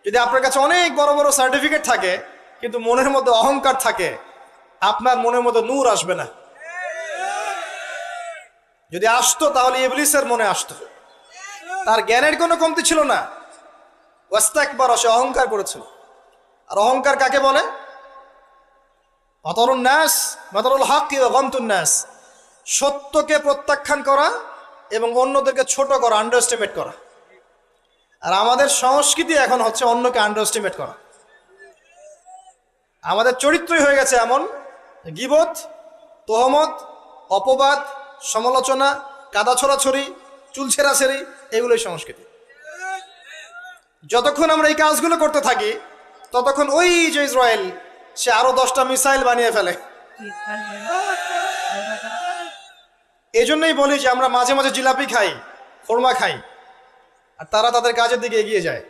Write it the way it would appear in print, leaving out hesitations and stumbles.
যদি আপনার কাছে অনেক বড় বড় সার্টিফিকেট থাকে কিন্তু মনের মধ্যে অহংকার থাকে, আপনার মনের মধ্যে নূর আসবে না। যদি আসতো তাহলে ইবলিসের মনে আসতো। তার জ্ঞানের কোনো কমতি ছিল না, ওয়াস্তাকবার, সে অহংকার করেছিল। আর অহংকার কাকে বলে? মাতারুন নাস, মাতারুল হক ওয়া গামতুন নাস, সত্যকে প্রত্যাখ্যান করা এবং অন্যদেরকে ছোট করা, আন্ডার এস্টিমেট করা। আর আমাদের সংস্কৃতি এখন হচ্ছে অন্যকে আন্ডার এস্টিমেট করা। আমাদের চরিত্রই হয়ে গেছে এমন, গীবত, তোহমত, অপবাদ, সমালোচনা, কাদা ছড়াছড়ি, চুল ছেঁড়াছেড়ি, এগুলোই সংস্কৃতি। যতক্ষণ আমরা এই কাজগুলো করতে থাকি ততক্ষণ ওই যে ইসরায়েল, সে আরো 10টা মিসাইল বানিয়ে ফেলে। এই জন্যই বলি যে আমরা মাঝে মাঝে জিলাপি খাই, খোরমা খাই, আর তারা তাদের কাজের দিকে এগিয়ে যায়।